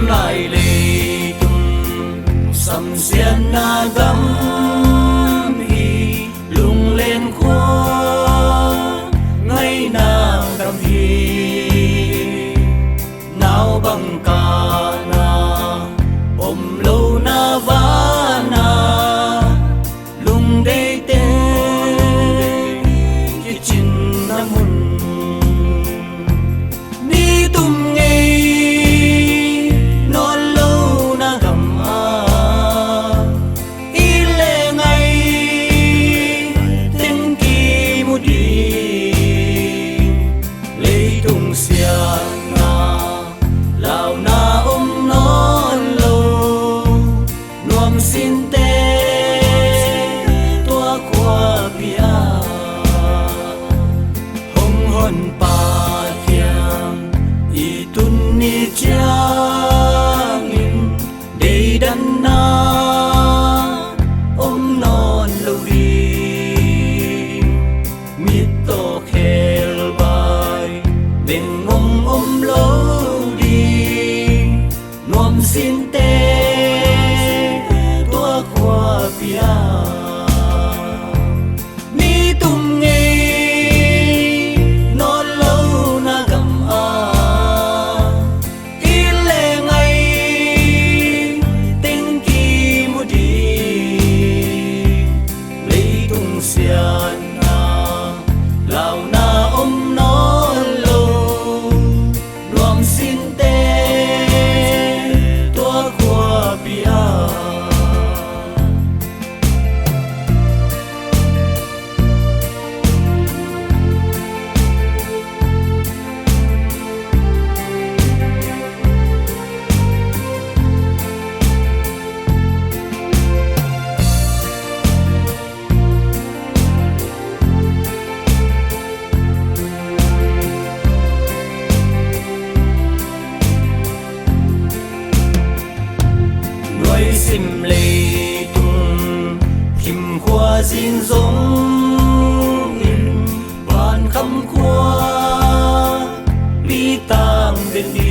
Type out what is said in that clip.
lại lệ tung sầm xiên na gấm hi lung lên khoa ngay nàng đầm hi nào bằng ca na ôm lâu na vá na lung đây tê chỉ chín na mun ni tum nghe non lâu na gầm ile ngay tên kỳ mu đi lấy tung xiang na lao na non lâu nuông xin tê tua qua bia hong hon pa thiam y tun ni chang in đầy đan na non lâu đi mít to khel bay bên lâu đi nuông xin tê tua qua bia ni tum nghe non lâu na gầm ile ngay tên kỳ mu đi lấy tung xian na lao na non lâu nuông xin tê tua qua bia nuôi sim lệ tung kim khoa xin giống in bàn khăm khoa bi tang bên đi